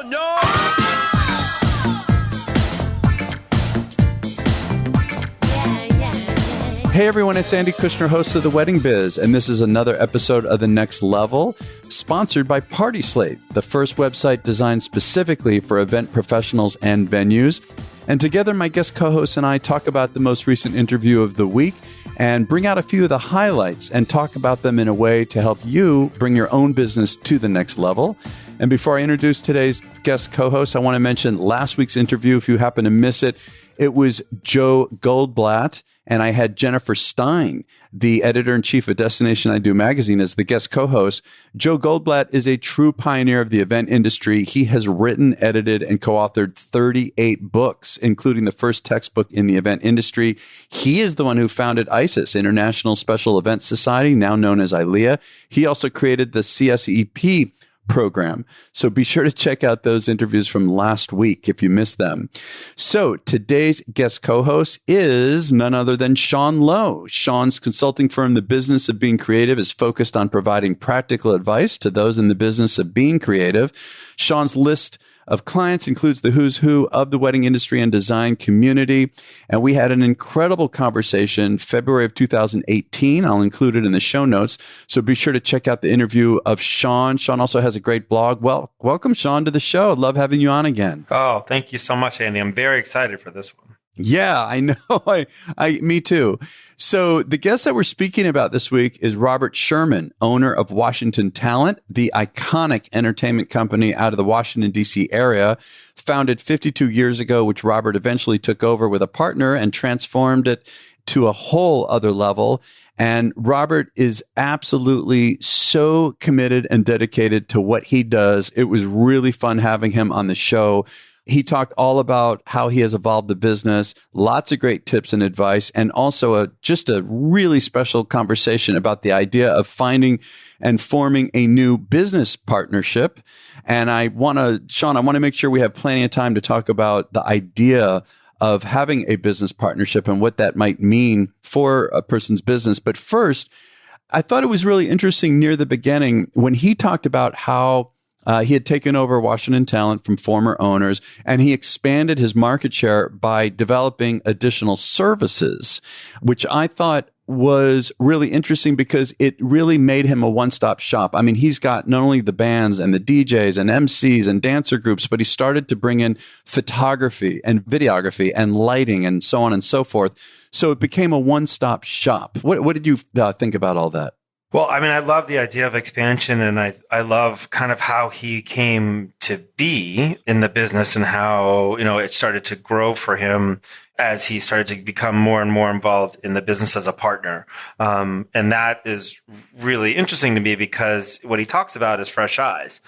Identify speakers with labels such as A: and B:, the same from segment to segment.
A: Oh, no!
B: Hey everyone, it's Andy Kushner, host of The Wedding Biz, and this is another episode of The Next Level, sponsored by Party Slate, the first website designed specifically for event professionals and venues. And together, my guest co-hosts and I talk about the most recent interview of the week and bring out a few of the highlights and talk about them in a way to help you bring your own business to the next level. And before I introduce today's guest co-host, I want to mention last week's interview. If you happen to miss it, it was Joe Goldblatt, and I had Jennifer Stein, the editor-in-chief of Destination I Do magazine, as the guest co-host. Joe Goldblatt is a true pioneer of the event industry. He has written, edited, and co-authored 38 books, including the first textbook in the event industry. He is the one who founded ISIS, International Special Events Society, now known as ILEA. He also created the CSEP program. So be sure to check out those interviews from last week if you missed them. So today's guest co-host is none other than Sean Lowe. Sean's consulting firm, The Business of Being Creative, is focused on providing practical advice to those in the business of being creative. Sean's list of clients includes the who's who of the wedding industry and design community. And we had an incredible conversation February of 2018. I'll include it in the show notes. So be sure to check out the interview of Sean. Sean also has a great blog. Well, welcome, Sean, to the show. I'd love having you on again.
C: Oh, thank you so much, Andy. I'm very excited for this one.
B: Yeah, I know. Me too. So the guest that we're speaking about this week is Robert Sherman, owner of Washington Talent, the iconic entertainment company out of the Washington, D.C. area, founded 52 years ago, which Robert eventually took over with a partner and transformed it to a whole other level. And Robert is absolutely so committed and dedicated to what he does. It was really fun having him on the show. He talked all about how he has evolved the business, lots of great tips and advice, and also just a really special conversation about the idea of finding and forming a new business partnership. And Sean, I want to make sure we have plenty of time to talk about the idea of having a business partnership and what that might mean for a person's business. But first, I thought it was really interesting near the beginning when he talked about how he had taken over Washington Talent from former owners, and he expanded his market share by developing additional services, which I thought was really interesting because it really made him a one-stop shop. I mean, he's got not only the bands and the DJs and MCs and dancer groups, but he started to bring in photography and videography and lighting and so on and so forth. So it became a one-stop shop. What did you think about all that?
C: Well, I mean, I love the idea of expansion, and I love kind of how he came to be in the business and how, it started to grow for him as he started to become more and more involved in the business as a partner. And that is really interesting to me because what he talks about is fresh eyes,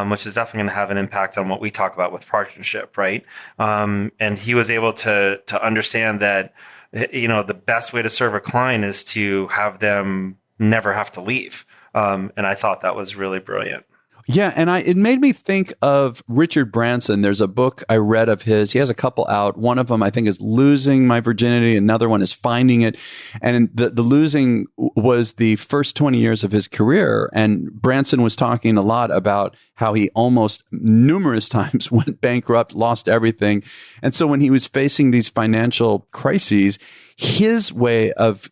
C: which is definitely going to have an impact on what we talk about with partnership, right? And he was able to understand that, the best way to serve a client is to have them never have to leave. And I thought that was really brilliant.
B: Yeah, and it made me think of Richard Branson. There's a book I read of his. He has a couple out. One of them, I think, is Losing My Virginity. Another one is Finding It. And the losing was the first 20 years of his career. And Branson was talking a lot about how he almost numerous times went bankrupt, lost everything. And so when he was facing these financial crises, his way of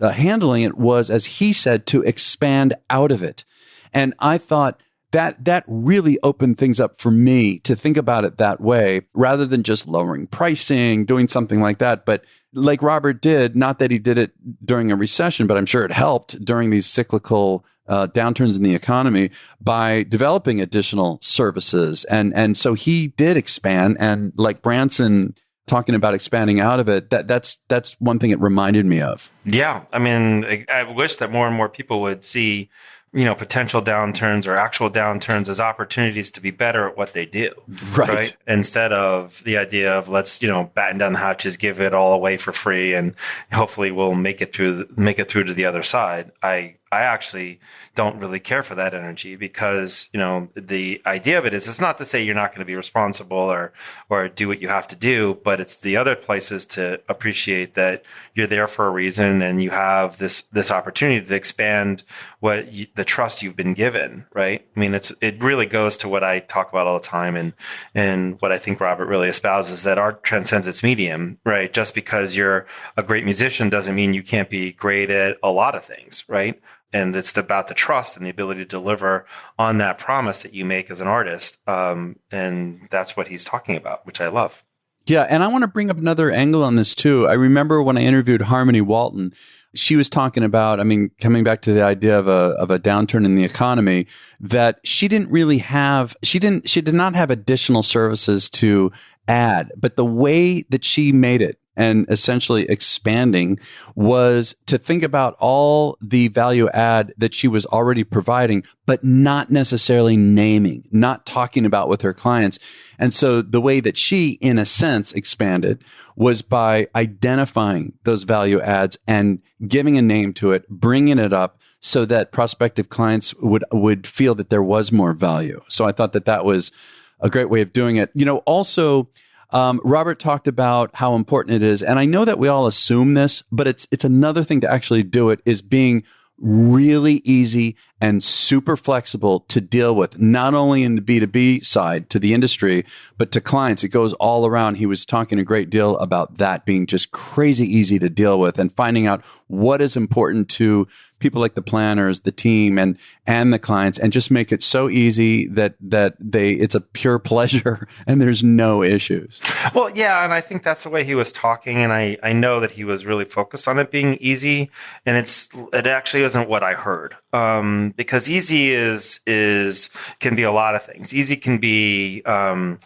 B: handling it was, as he said, to expand out of it. And I thought that really opened things up for me to think about it that way, rather than just lowering pricing, doing something like that. But like Robert did, not that he did it during a recession, but I'm sure it helped during these cyclical downturns in the economy by developing additional services. And so he did expand. And like Branson talking about expanding out of it, that's one thing it reminded me of.
C: Yeah. I mean, I wish that more and more people would see, potential downturns or actual downturns as opportunities to be better at what they do. Right. Instead of the idea of let's, batten down the hatches, give it all away for free, and hopefully we'll make it through to the other side. I I actually don't really care for that energy because, the idea of it is it's not to say you're not going to be responsible or do what you have to do, but it's the other places to appreciate that you're there for a reason and you have this opportunity to expand the trust you've been given, right? I mean, it really goes to what I talk about all the time and what I think Robert really espouses, that art transcends its medium, right? Just because you're a great musician doesn't mean you can't be great at a lot of things, right? And it's about the trust and the ability to deliver on that promise that you make as an artist. And that's what he's talking about, which I love.
B: Yeah. And I want to bring up another angle on this too. I remember when I interviewed Harmony Walton, she was talking about, coming back to the idea of a downturn in the economy, that she did not have additional services to add, but the way that she made it and essentially expanding was to think about all the value add that she was already providing, but not necessarily naming, not talking about with her clients. And so the way that she, in a sense, expanded was by identifying those value adds and giving a name to it, bringing it up so that prospective clients would feel that there was more value. So I thought that was a great way of doing it. Also, Robert talked about how important it is, and I know that we all assume this, but it's another thing to actually do it, is being really easy and super flexible to deal with, not only in the B2B side to the industry, but to clients. It goes all around. He was talking a great deal about that being just crazy easy to deal with and finding out what is important to people like the planners, the team, and the clients, and just make it so easy that it's a pure pleasure and there's no issues.
C: Well, yeah, and I think that's the way he was talking, and I know that he was really focused on it being easy, and it actually isn't what I heard. Because easy can be a lot of things. Easy can be someone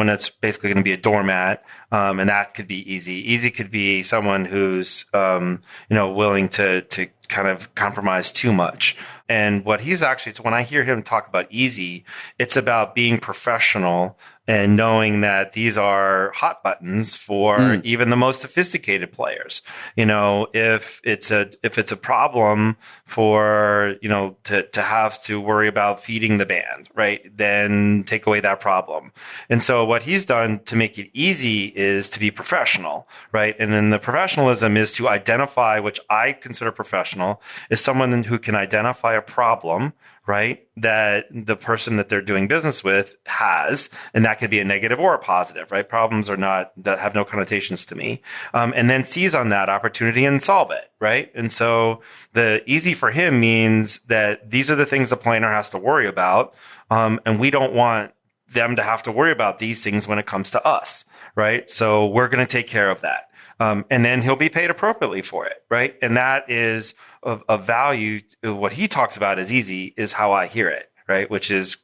C: that's basically going to be a doormat, and that could be easy. Easy could be someone who's willing to kind of compromise too much. And what he's actually, when I hear him talk about easy, it's about being professional and knowing that these are hot buttons for even the most sophisticated players. If it's a problem for, to have to worry about feeding the band, right? Then take away that problem. And so what he's done to make it easy is to be professional, right? And then the professionalism is to identify, which I consider professional, is someone who can identify a problem, right, that the person that they're doing business with has, and that could be a negative or a positive, right? Problems that have no connotations to me, and then seize on that opportunity and solve it, right? And so the easy for him means that these are the things the planner has to worry about, and we don't want them to have to worry about these things when it comes to us, right? So we're going to take care of that. And then he'll be paid appropriately for it, right? And that is of value. What he talks about as easy is how I hear it, right? Which is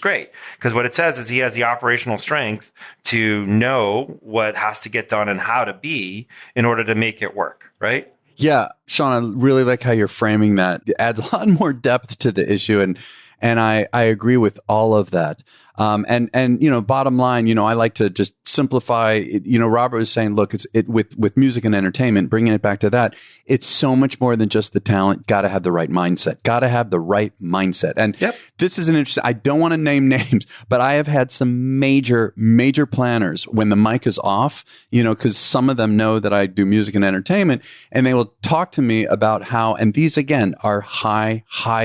C: great, because what it says is he has the operational strength to know what has to get done and how to be in order to make it work, right?
B: Yeah, Sean, I really like how you're framing that. It adds a lot more depth to the issue, and I agree with all of that. And bottom line, I like to just simplify. Robert was saying, look, with music and entertainment, bringing it back to that, it's so much more than just the talent. Got to have the right mindset. And This is an interesting. I don't want to name names, but I have had some major planners when the mic is off. Because some of them know that I do music and entertainment, and they will talk to me about how. And these again are high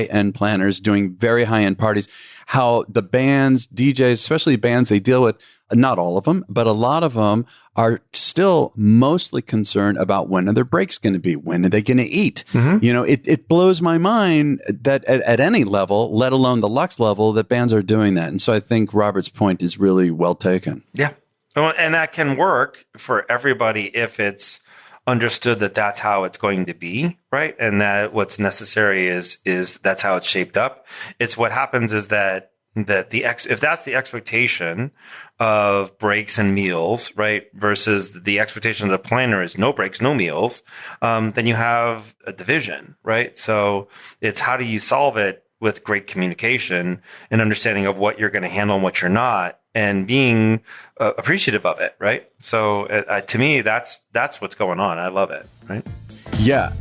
B: end planners doing very high end parties. How the bands, DJs, especially bands they deal with, not all of them, but a lot of them are still mostly concerned about when are their breaks going to be? When are they going to eat? Mm-hmm. It blows my mind that at any level, let alone the Lux level, that bands are doing that. And so I think Robert's point is really well taken.
C: Yeah. And that can work for everybody if it's understood that that's how it's going to be, right? And that what's necessary is that's how it's shaped up. It's what happens is that if that's the expectation of breaks and meals, right, versus the expectation of the planner is no breaks, no meals, then you have a division, right? So it's how do you solve it with great communication and understanding of what you're going to handle and what you're not, and being appreciative of it, right? So to me, that's what's going on. I love it, right?
B: Yeah.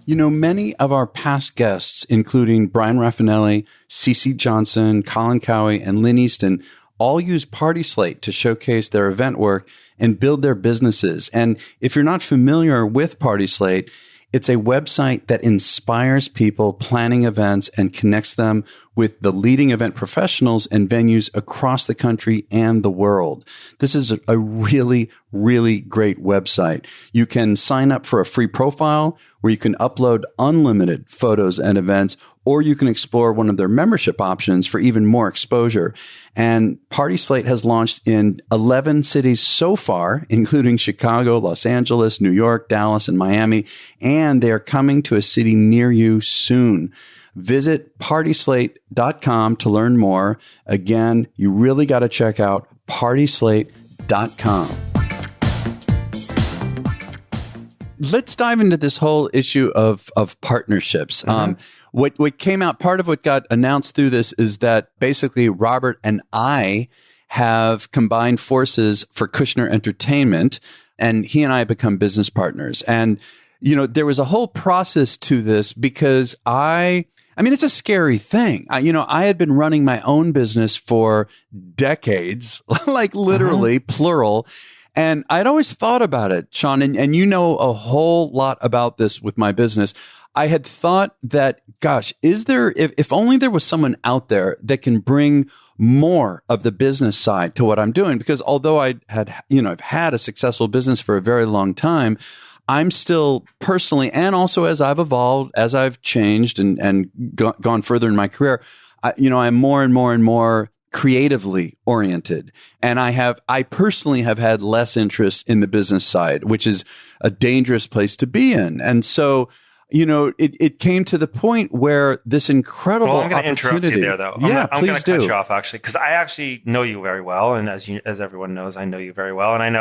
B: Many of our past guests, including Brian Raffinelli, CeCe Johnson, Colin Cowie, and Lynn Easton, all use Party Slate to showcase their event work and build their businesses. And if you're not familiar with Party Slate, it's a website that inspires people planning events and connects them with the leading event professionals and venues across the country and the world. This is a really, really great website. You can sign up for a free profile where you can upload unlimited photos and events, or you can explore one of their membership options for even more exposure. And Party Slate has launched in 11 cities so far, including Chicago, Los Angeles, New York, Dallas, and Miami. And they are coming to a city near you soon. Visit partyslate.com to learn more. Again, you really got to check out partyslate.com. Let's dive into this whole issue of partnerships. What came out, part of what got announced through this is that basically Robert and I have combined forces for Kushner Entertainment, and he and I have become business partners. And, there was a whole process to this because I mean, it's a scary thing. I had been running my own business for decades, like literally plural. And I'd always thought about it, Sean, and you know a whole lot about this with my business. I had thought that, gosh, if only there was someone out there that can bring more of the business side to what I'm doing, because although I've had a successful business for a very long time, I'm still personally, and also as I've evolved, as I've changed and gone further in my career, I'm more and more and more creatively oriented. And I personally have had less interest in the business side, which is a dangerous place to be in. And so, it came to the point where this incredible opportunity.
C: Well, I'm going to interrupt you there, though. I'm
B: please
C: going to cut you off, actually, because I actually know you very well. And as everyone knows, I know you very well. And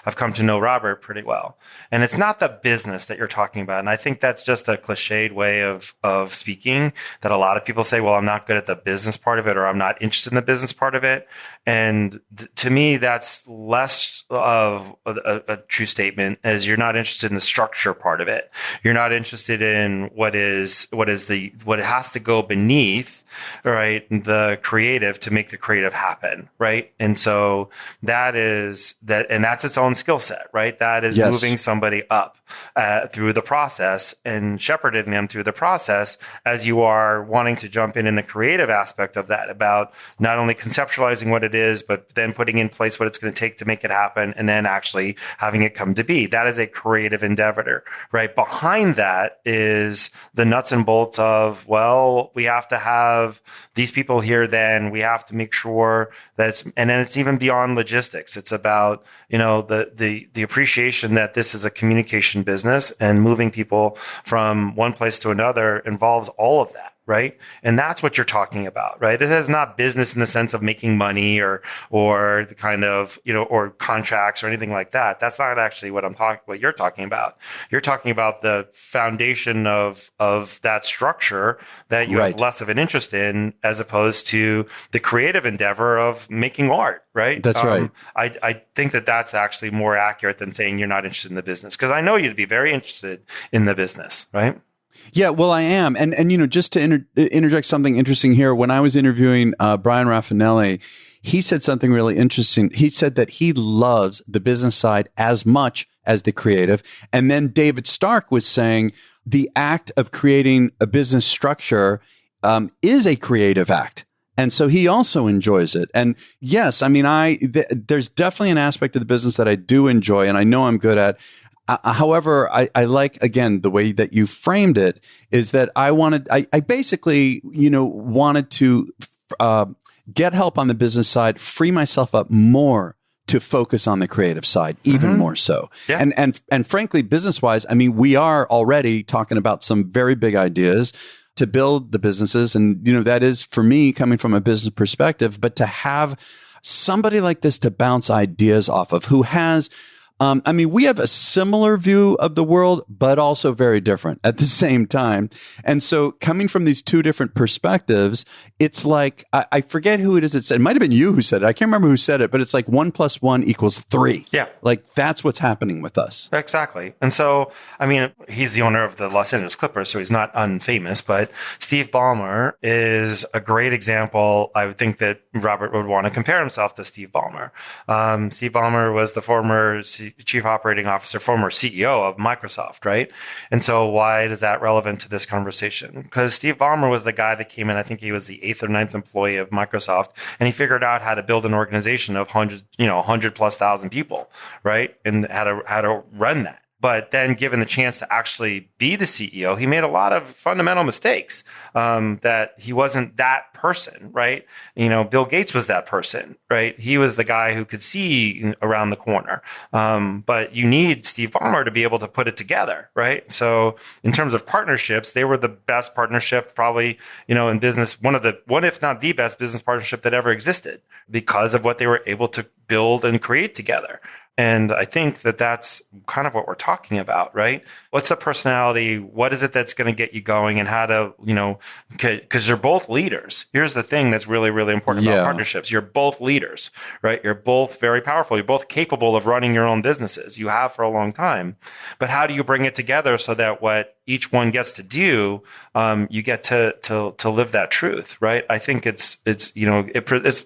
C: I've come to know Robert pretty well. And it's not the business that you're talking about. And I think that's just a cliched way of speaking that a lot of people say, well, I'm not good at the business part of it, or I'm not interested in the business part of it. And to me, that's less of a true statement, as you're not interested in the structure part of it. You're not interested in what it has to go beneath, right, the creative to make the creative happen, right? And so that's its own skill set, right? That is moving somebody up through the process and shepherding them through the process, as you are wanting to jump in the creative aspect of that, about not only conceptualizing what it is, but then putting in place what it's going to take to make it happen, and then actually having it come to be. That is a creative endeavor, right? Behind that is the nuts and bolts of, well, we have to have these people here, then we have to make sure and then it's even beyond logistics. It's about, the appreciation that this is a communication business, and moving people from one place to another involves all of that. Right. And that's what you're talking about, right? It is not business in the sense of making money or the kind of, or contracts or anything like that. That's not actually what you're talking about. You're talking about the foundation of that structure that you have less of an interest in, as opposed to the creative endeavor of making art. Right.
B: That's right.
C: I think that's actually more accurate than saying you're not interested in the business, because I know you to be very interested in the business. Right.
B: Yeah, well, I am. And just to interject something interesting here, when I was interviewing Brian Raffinelli, he said something really interesting. He said that he loves the business side as much as the creative. And then David Stark was saying the act of creating a business structure is a creative act. And so he also enjoys it. And yes, I mean, there's definitely an aspect of the business that I do enjoy and I know I'm good at. However, I like, again, the way that you framed it is that I basically, wanted to get help on the business side, free myself up more to focus on the creative side, even more so. Yeah. And frankly, business-wise, I mean, we are already talking about some very big ideas to build the businesses. And, that is, for me, coming from a business perspective, but to have somebody like this to bounce ideas off of, who has I mean, we have a similar view of the world, but also very different at the same time. And so coming from these two different perspectives, it's like, I forget who it is that said, it might have been you who said it. I can't remember who said it, but it's like 1 + 1 = 3.
C: Yeah.
B: Like that's what's happening with us.
C: Exactly. And so, I mean, he's the owner of the Los Angeles Clippers, so he's not unfamous, but Steve Ballmer is a great example. I would think that Robert would want to compare himself to Steve Ballmer. Steve Ballmer was the former chief operating officer, former CEO of Microsoft, right? And so why is that relevant to this conversation? Because Steve Ballmer was the guy that came in, I think he was the 8th or 9th employee of Microsoft, and he figured out how to build an organization of 100,000+ people, right? And how to run that. But then given the chance to actually be the CEO, he made a lot of fundamental mistakes, that he wasn't that person, right? Bill Gates was that person, right? He was the guy who could see around the corner. But you need Steve Ballmer to be able to put it together, right? So in terms of partnerships, they were the best partnership probably, in business, one if not the best business partnership that ever existed because of what they were able to build and create together. And I think that that's kind of what we're talking about, right? What's the personality? What is it that's going to get you going, and how to, because you're both leaders. Here's the thing that's really, really important about partnerships. You're both leaders, right? You're both very powerful. You're both capable of running your own businesses. You have for a long time. But how do you bring it together so that what each one gets to do, you get to live that truth, right? I think it's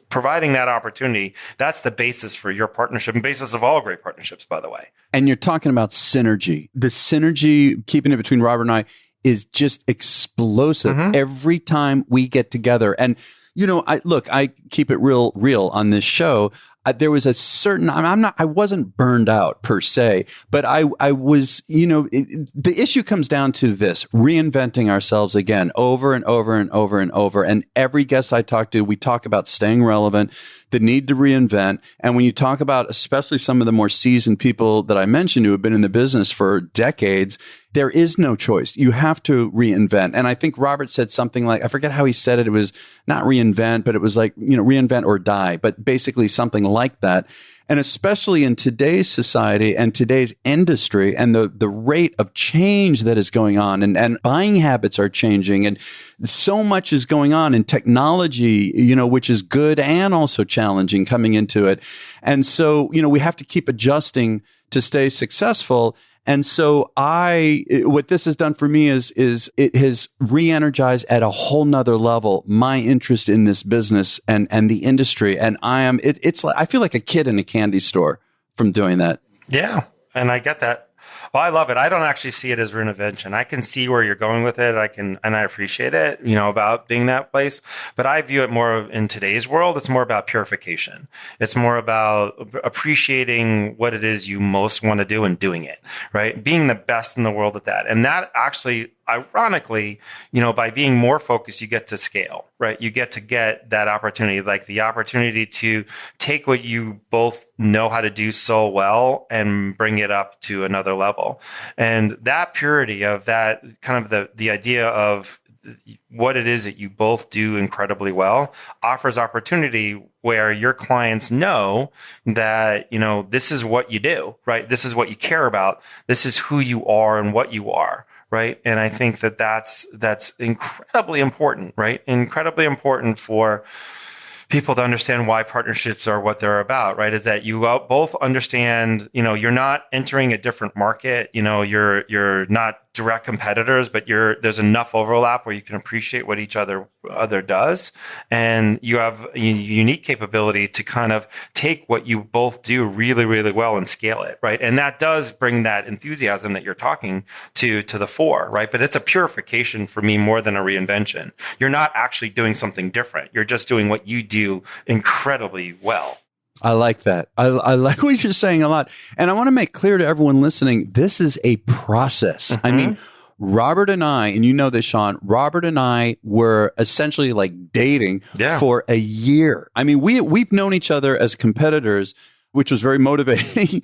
C: providing that opportunity. That's the basis for your partnership and basis of all great partnerships, by the way.
B: And you're talking about synergy. The synergy, keeping it between Robert and I, is just explosive every time we get together. And, I keep it real on this show. There was a certain, I wasn't burned out per se, but I was, the issue comes down to this, reinventing ourselves again, over and over and over and over. And every guest I talk to, we talk about staying relevant, the need to reinvent. And when you talk about, especially some of the more seasoned people that I mentioned who have been in the business for decades, there is no choice. You have to reinvent. And I think Robert said something like, I forget how he said it. It was not reinvent, but it was like, reinvent or die, but basically something like that. And especially in today's society and today's industry and the rate of change that is going on, and buying habits are changing, and so much is going on in technology, which is good and also challenging coming into it. And so, we have to keep adjusting to stay successful. And so what this has done for me is it has re-energized at a whole nother level my interest in this business and the industry. And it's like, I feel like a kid in a candy store from doing that.
C: Yeah. And I get that. Well, I love it. I don't actually see it as reinvention. I can see where you're going with it. And I appreciate it, about being that place. But I view it more in today's world. It's more about purification. It's more about appreciating what it is you most want to do and doing it, right? Being the best in the world at that. And that actually, ironically, by being more focused, you get to scale, right? You get that opportunity, like the opportunity to take what you both know how to do so well and bring it up to another level. And that purity of that kind of the idea of what it is that you both do incredibly well offers opportunity where your clients know that, this is what you do, right? This is what you care about. This is who you are and what you are. Right. And I think that's incredibly important, right? Incredibly important for people to understand why partnerships are what they're about, right? Is that you both understand, you're not entering a different market, you're not direct competitors, but there's enough overlap where you can appreciate what each other does. And you have a unique capability to kind of take what you both do really, really well and scale it, right? And that does bring that enthusiasm that you're talking to the fore, right? But it's a purification for me more than a reinvention. You're not actually doing something different. You're just doing what you do incredibly well.
B: I like that. I like what you're saying a lot. And I want to make clear to everyone listening, this is a process. I mean, Robert and I, and you know this, Sean, Robert and I were essentially like dating for a year. I mean, we've known each other as competitors, which was very motivating,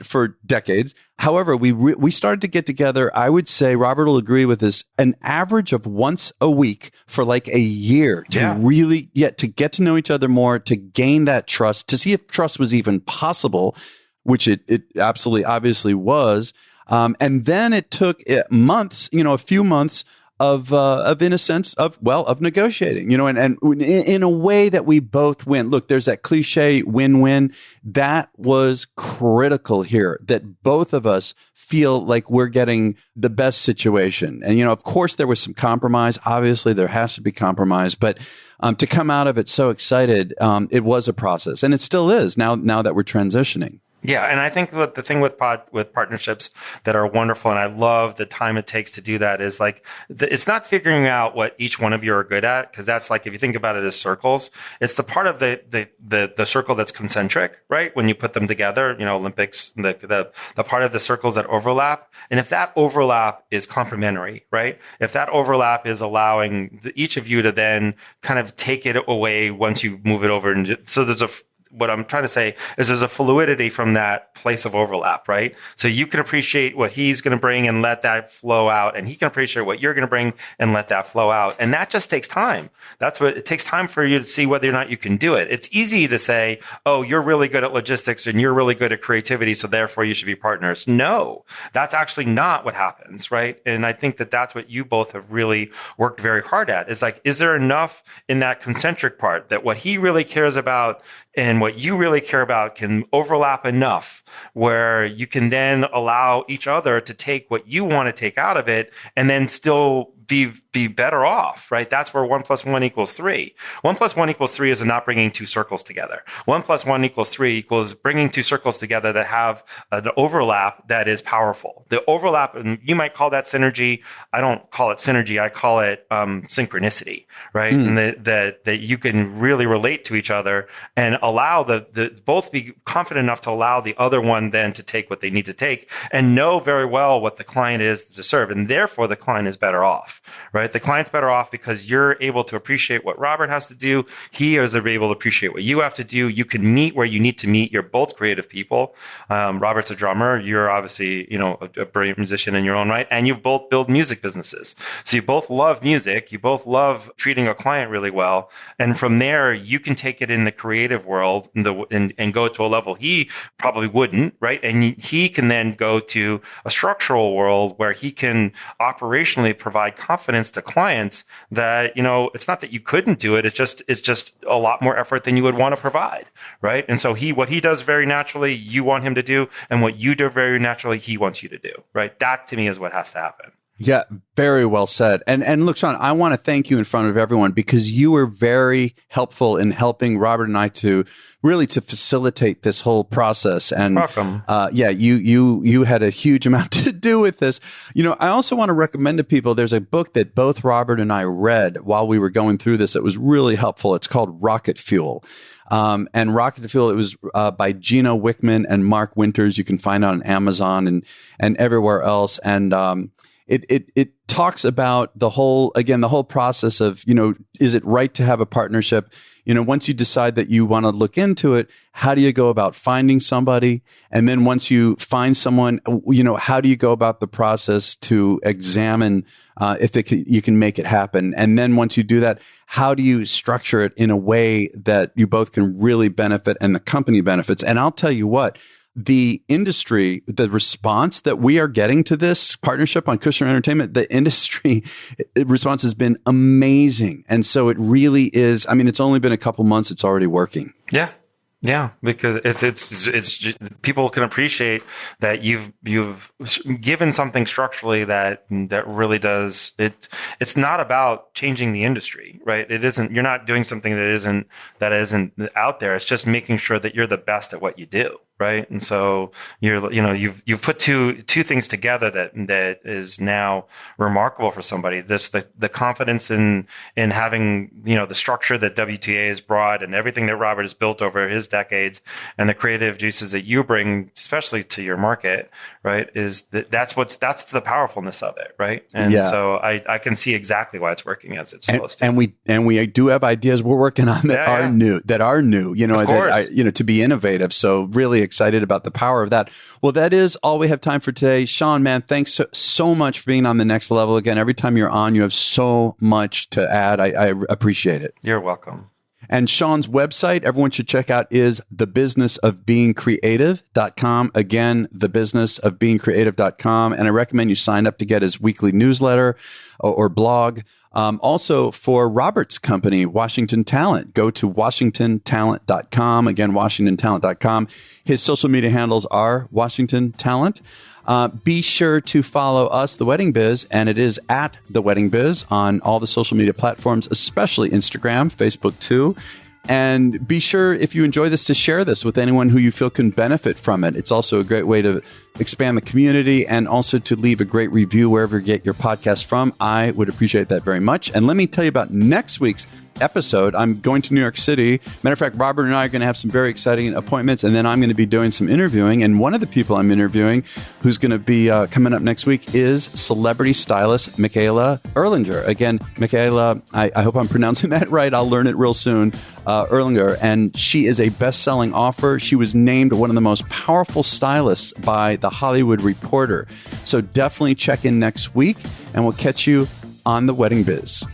B: for decades. However, we started to get together. I would say, Robert will agree with this, an average of once a week for like a year to to get to know each other more, to gain that trust, to see if trust was even possible. which it absolutely obviously was. And then it took months, a few months of in a sense of negotiating, and in a way that we both win. Look, there's that cliche win-win that was critical here, that both of us feel like we're getting the best situation. And, of course there was some compromise. Obviously there has to be compromise, but to come out of it so excited, it was a process, and it still is now that we're transitioning.
C: Yeah, and I think the thing with partnerships that are wonderful, and I love the time it takes to do that, is like it's not figuring out what each one of you are good at, because that's like, if you think about it as circles, it's the part of the circle that's concentric, right? When you put them together, Olympics, the part of the circles that overlap, and if that overlap is complementary, right? If that overlap is allowing each of you to then kind of take it away once you move it over, and so what I'm trying to say is there's a fluidity from that place of overlap, right? So you can appreciate what he's going to bring and let that flow out, and he can appreciate what you're going to bring and let that flow out. And that just takes time. That's what it takes, time for you to see whether or not you can do it. It's easy to say, oh, you're really good at logistics and you're really good at creativity, so therefore you should be partners. No, that's actually not what happens, right? And I think that that's what you both have really worked very hard at. Is like, is there enough in that concentric part that what he really cares about and what you really care about can overlap enough where you can then allow each other to take what you want to take out of it and then still be better off, right? That's where 1 + 1 = 3. 1 + 1 = 3 is not bringing two circles together. 1 + 1 = 3 equals bringing two circles together that have an overlap that is powerful. The overlap, and you might call that synergy. I don't call it synergy. I call it synchronicity, right? And that you can really relate to each other and allow the both be confident enough to allow the other one then to take what they need to take and know very well what the client is to serve, and therefore the client is better off. Right? The client's better off because you're able to appreciate what Robert has to do. He is able to appreciate what you have to do. You can meet where you need to meet. You're both creative people. Robert's a drummer. You're obviously, a brilliant musician in your own right. And you've both built music businesses. So you both love music. You both love treating a client really well. And from there, you can take it in the creative world and go to a level he probably wouldn't, right? And he can then go to a structural world where he can operationally provide confidence to clients that, it's not that you couldn't do it. It's just a lot more effort than you would want to provide. Right. And so what he does very naturally, you want him to do, and what you do very naturally, he wants you to do. Right. That to me is what has to happen.
B: Yeah, very well said. And look, Sean, I want to thank you in front of everyone because you were very helpful in helping Robert and I to facilitate this whole process. And
C: welcome.
B: You had a huge amount to do with this. I also want to recommend to people, there's a book that both Robert and I read while we were going through this that was really helpful. It's called Rocket Fuel. And Rocket Fuel, it was by Gino Wickman and Mark Winters. You can find it on Amazon and everywhere else. And It talks about the whole process of, is it right to have a partnership? Once you decide that you want to look into it, how do you go about finding somebody? And then once you find someone, how do you go about the process to examine if you can make it happen? And then once you do that, how do you structure it in a way that you both can really benefit and the company benefits? And I'll tell you what, the industry, the response that we are getting to this partnership on Kushner Entertainment, the industry response has been amazing. And so it really is. I mean, it's only been a couple months. It's already working.
C: Yeah. Yeah, because it's people can appreciate that you've given something structurally that really does it. It's not about changing the industry, right? It isn't. You're not doing something that isn't out there. It's just making sure that you're the best at what you do. Right. And so you've put two things together that is now remarkable for somebody. The confidence in having, the structure that WTA has brought and everything that Robert has built over his decades and the creative juices that you bring, especially to your market, right, is that's the powerfulness of it. Right. And so I can see exactly why it's working as it's supposed to.
B: And we do have ideas we're working on that are new, to be innovative. So really excited about the power of that. Well, that is all we have time for today. Sean, man, thanks so much for being on the next level. Again, every time you're on, you have so much to add. I appreciate it.
C: You're welcome.
B: And Sean's website, everyone should check out, is thebusinessofbeingcreative.com. Again, thebusinessofbeingcreative.com. And I recommend you sign up to get his weekly newsletter or blog. Also, for Robert's company, Washington Talent, go to washingtontalent.com. Again, washingtontalent.com. His social media handles are Washington Talent. Be sure to follow us, The Wedding Biz, and it is at The Wedding Biz on all the social media platforms, especially Instagram, Facebook too. And be sure, if you enjoy this, to share this with anyone who you feel can benefit from it. It's also a great way to expand the community and also to leave a great review wherever you get your podcast from. I would appreciate that very much. And let me tell you about next week's episode. I'm going to New York City. Matter of fact, Robert and I are going to have some very exciting appointments, and then I'm going to be doing some interviewing. And one of the people I'm interviewing who's going to be coming up next week is celebrity stylist Michaela Erlinger. Again, Michaela, I hope I'm pronouncing that right. I'll learn it real soon. Erlinger, and she is a best-selling author. She was named one of the most powerful stylists by The Hollywood Reporter. So definitely check in next week, and we'll catch you on The Wedding Biz.